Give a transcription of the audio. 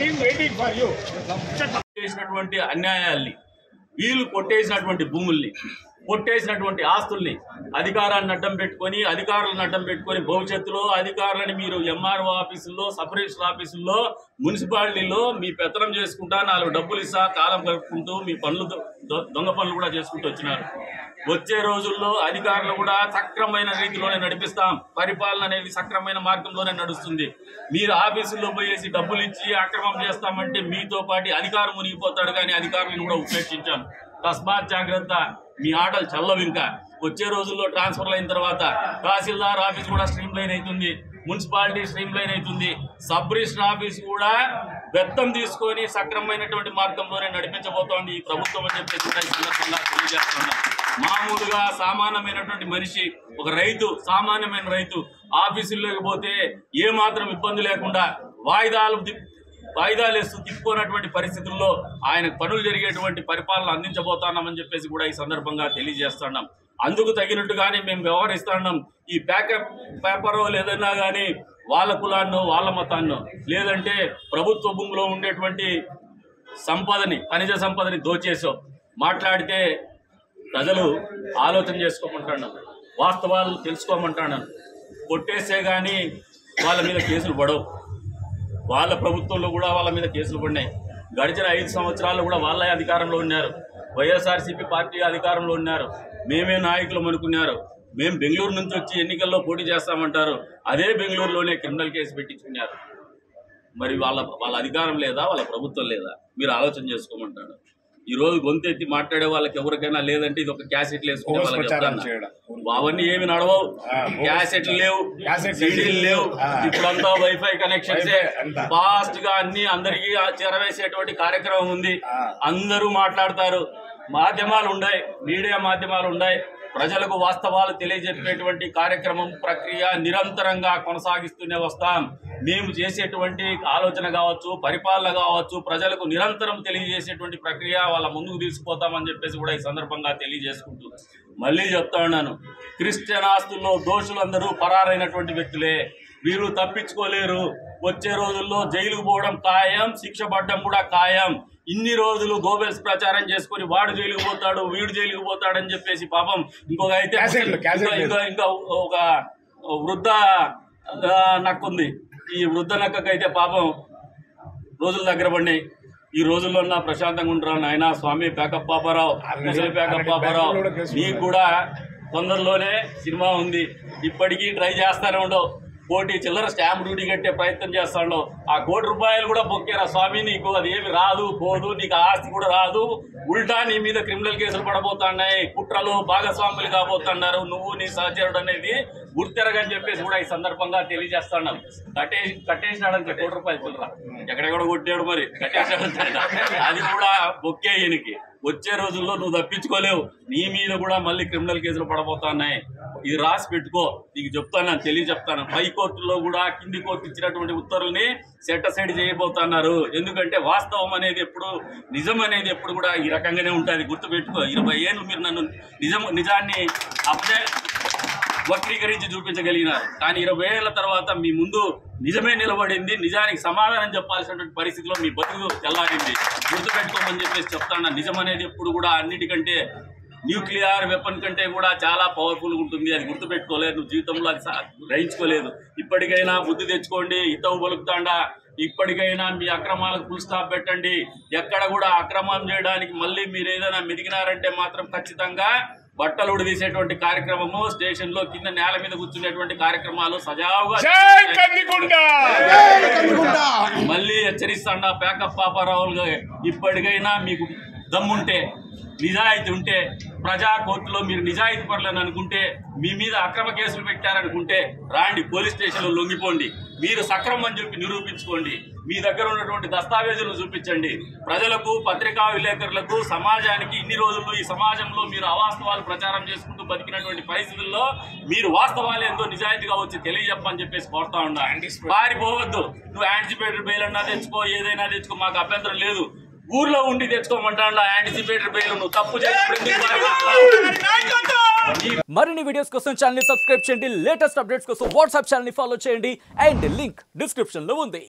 team waiting for you. చేసినటువంటి అన్యాయాల్ని, వీళ్ళు కొట్టేసినటువంటి భూముల్ని, కొట్టేసినటువంటి ఆస్తుల్ని, అధికారాన్ని అడ్డం పెట్టుకొని, అధికారులను అడ్డం పెట్టుకొని భవిష్యత్తులో అధికారులని మీరు ఎంఆర్ఓ ఆఫీసుల్లో, సబ్ రిజిస్టర్ ఆఫీసుల్లో, మున్సిపాలిటీలో మీ పెత్తనం చేసుకుంటా 4 డబ్బులు ఇస్తా కాలం గడుపుకుంటూ మీ పనులు దొంగ పనులు కూడా చేసుకుంటూ వచ్చినారు. వచ్చే రోజుల్లో అధికారులు కూడా సక్రమైన రీతిలోనే నడిపిస్తాం. పరిపాలన అనేది సక్రమైన మార్గంలోనే నడుస్తుంది. మీరు ఆఫీసుల్లో పోయేసి డబ్బులు ఇచ్చి అక్రమం చేస్తామంటే మీతో పాటు అధికారం మునిగిపోతాడు, కానీ అధికారులను కూడా ఉపేక్షించాం. తస్మాత్ జాగ్రత్త, మీ ఆటలు చల్లవు. ఇంకా వచ్చే రోజుల్లో ట్రాన్స్ఫర్లు అయిన తర్వాత తహసీల్దార్ ఆఫీస్ కూడా స్ట్రీమ్ లైన్ అవుతుంది, మున్సిపాలిటీ స్ట్రీమ్ లైన్ అవుతుంది, సబ్ రిజిస్టర్ ఆఫీస్ కూడా బెత్తం తీసుకొని సక్రమైనటువంటి మార్గంలోనే నడిపించబోతోంది ఈ ప్రభుత్వం అని చెప్పేసి కూడా ఈ సందర్భంగా తెలియజేస్తున్నాం. మామూలుగా సామాన్యమైనటువంటి మనిషి, ఒక రైతు, సామాన్యమైన రైతు ఆఫీసుల్లోకి పోతే ఏమాత్రం ఇబ్బంది లేకుండా వాయిదాలు వేస్తూ తిప్పుకున్నటువంటి పరిస్థితుల్లో ఆయన పనులు జరిగేటువంటి పరిపాలన అందించబోతున్నామని చెప్పేసి కూడా ఈ సందర్భంగా తెలియజేస్తున్నాం. అందుకు తగినట్టుగానే మేము వ్యవహరిస్తున్నాం. ఈ పేపర్ లేదన్నా కానీ వాళ్ళ కులాన్నో వాళ్ళ మతాన్నో, లేదంటే ప్రభుత్వ భూమిలో ఉండేటువంటి సంపదని, ఖనిజ సంపదని దోచేసో మాట్లాడితే ప్రజలు ఆలోచన చేసుకోమంటున్నాను, వాస్తవాలు తెలుసుకోమంటున్నాను. కొట్టేసే కానీ వాళ్ళ మీద కేసులు పడవు. వాళ్ళ ప్రభుత్వంలో కూడా వాళ్ళ మీద కేసులు పడినాయి. గడిచిన 5 సంవత్సరాలు కూడా వాళ్ళే అధికారంలో ఉన్నారు. వైఎస్ఆర్సీపీ పార్టీ అధికారంలో ఉన్నారు. మేమే నాయకులు అనుకున్నారు. మేము బెంగళూరు నుంచి వచ్చి ఎన్నికల్లో పోటీ చేస్తామంటారు. అదే బెంగళూరులోనే క్రిమినల్ కేసు పెట్టించుకున్నారు. మరి వాళ్ళ అధికారం లేదా, వాళ్ళ ప్రభుత్వం లేదా? మీరు ఆలోచన చేసుకోమంటారు. ఈ రోజు గొంతెత్తి మాట్లాడే వాళ్ళకి ఎవరికైనా లేదంటే ఇది ఒక క్యాసెట్లు వేసుకునే వాళ్ళకి చెప్తాను. అవన్నీ ఏమి నడవవు. క్యాసెట్లు లేవు, సీడీలు లేవు. ఇప్పుడంతా వైఫై కనెక్షన్సే. ఫాస్ట్ గా అన్ని అందరికీ చేరవేసేటువంటి కార్యక్రమం ఉంది. అందరూ మాట్లాడతారు. మాధ్యమాలు ఉన్నాయి, మీడియా మాధ్యమాలు ఉన్నాయి. ప్రజలకు వాస్తవాలు తెలియజెప్పేటువంటి కార్యక్రమం, ప్రక్రియ నిరంతరంగా కొనసాగిస్తూనే వస్తాం. మేము చేసేటువంటి ఆలోచన కావచ్చు, పరిపాలన కావచ్చు, ప్రజలకు నిరంతరం తెలియజేసేటువంటి ప్రక్రియ వాళ్ళ ముందుకు తీసుకుపోతామని చెప్పేసి కూడా ఈ సందర్భంగా తెలియజేసుకుంటూ మళ్ళీ చెప్తా ఉన్నాను, క్రిస్టియన్ ఆస్తుల్లో దోషులందరూ పరారైనటువంటి వ్యక్తులే. వీళ్ళు తప్పించుకోలేరు. వచ్చే రోజుల్లో జైలుకు పోవడం ఖాయం, శిక్ష పడడం కూడా ఖాయం. ఇన్ని రోజులు గోబెల్స్ ప్రచారం చేసుకుని వాడు జైలుకు పోతాడు, వీడు జైలుకు పోతాడని చెప్పేసి పాపం ఇంకొక అయితే ఇంకా ఒక వృద్ధ నక్కుంది. ఈ వృద్ధ నక్కకైతే పాపం రోజుల దగ్గర పడినాయి. ఈ రోజుల్లో నా ప్రశాంతంగా ఉంటారు నాయన. స్వామి ప్యాకప్ పాపారావు, ముసలి ప్యాకప్ పాపారావు, నీకు కూడా తొందరలోనే సినిమా ఉంది. ఇప్పటికీ ట్రై చేస్తానే ఉండవు. కోటి చిల్లర స్టాంప్ డ్యూటీ కట్టే ప్రయత్నం చేస్తాడు. ఆ ₹1 కోటి కూడా బొక్కేరా స్వామి, నీకు అది ఏమి రాదు పోదు, నీకు ఆస్తి కూడా రాదు. ఉల్టా నీ మీద క్రిమినల్ కేసులు పడబోతున్నాయి, కుట్రలు భాగస్వాములు కాబోతున్నారు, నువ్వు నీ సహచరుడు అనేది గుర్తెరగని చెప్పేసి కూడా ఈ సందర్భంగా తెలియజేస్తున్నాం. కట్టేసినాడని ₹1 కోటి చిల్లర ఎక్కడెక్కడ కొట్టాడు, మరి కట్టేసినాడు. అది కూడా బొక్కే ఈయనకి. వచ్చే రోజుల్లో నువ్వు తప్పించుకోలేవు. నీ మీద కూడా మళ్ళీ క్రిమినల్ కేసులు పడబోతున్నాయి. ఇది రాసి పెట్టుకో. నీకు చెప్తాను, తెలియజెప్తాను. హైకోర్టులో కూడా కింది కోర్టు ఇచ్చినటువంటి ఉత్తర్వుల్ని సెట్ చేయబోతున్నారు. ఎందుకంటే వాస్తవం అనేది ఎప్పుడు, నిజం అనేది ఎప్పుడు కూడా ఈ రకంగానే ఉంటుంది. గుర్తుపెట్టుకో. 20 ఏళ్ళు మీరు నన్ను నిజాన్ని వక్రీకరించి చూపించగలిగినారు. కానీ 20 ఏళ్ల తర్వాత మీ ముందు నిజమే నిలబడింది. నిజానికి సమాధానం చెప్పాల్సినటువంటి పరిస్థితిలో మీ బతుకు తెల్లారింది. గుర్తుపెట్టుకోమని చెప్పేసి చెప్తాను. నిజం అనేది ఎప్పుడు కూడా అన్నిటికంటే, న్యూక్లియర్ వెపన్ కంటే కూడా చాలా పవర్ఫుల్గా ఉంటుంది. అది గుర్తుపెట్టుకోలేదు. నువ్వు జీవితంలో అది గ్రహించుకోలేదు. ఇప్పటికైనా బుద్ధి తెచ్చుకోండి. హితవు పలుకుతాండా. ఇప్పటికైనా మీ అక్రమాలకు ఫుల్ స్టాప్ పెట్టండి. ఎక్కడ కూడా అక్రమం చేయడానికి మళ్ళీ మీరు ఏదైనా మెదిగినారంటే మాత్రం ఖచ్చితంగా బట్టలు ఉడదీసేటువంటి కార్యక్రమము, స్టేషన్ లో కింద నేల మీద కూర్చునేటువంటి కార్యక్రమాలు సజావుగా మళ్ళీ హెచ్చరిస్తాండా ప్యాకప్ పాపారావులు. ఇప్పటికైనా మీకు దమ్ముంటే, నిజాయితీ ఉంటే, ప్రజా కోర్టులో మీరు నిజాయితీ పరులని అనుకుంటే, మీ మీద అక్రమ కేసులు పెట్టారనుకుంటే రాండి, పోలీస్ స్టేషన్లో లొంగిపోండి. మీరు సక్రమం అని చెప్పి నిరూపించుకోండి. మీ దగ్గర ఉన్నటువంటి దస్తావేజులను చూపించండి. ప్రజలకు, పత్రికా విలేకరులకు, సమాజానికి ఇన్ని రోజుల్లో ఈ సమాజంలో మీరు అవాస్తవాలు ప్రచారం చేసుకుంటూ బతికినటువంటి పరిస్థితుల్లో మీరు వాస్తవాలు ఏందో నిజాయితీగా వచ్చి తెలియజెప్పని చెప్పేసి కోరుతా ఉన్నా. పారిపోవద్దు. నువ్వు యాంటిసిపేటరీ బెయిల్ అన్నా తెచ్చుకో, ఏదైనా తెచ్చుకో, మాకు అభ్యంతరం లేదు. ఊర్లో ఉండి తెచ్చుకోమంటా యాంటిసిపేటరీ బెయిల్. నువ్వు తప్పు చేసి మరిన్ని వీడియోస్ కోసం ఛానల్ ని సబ్స్క్రైబ్ చేయండి. లేటెస్ట్ అప్డేట్స్ కోసం వాట్సాప్ ఛానల్ ని ఫాలో చేయండి. అండ్ లింక్ డిస్క్రిప్షన్ లో ఉంది.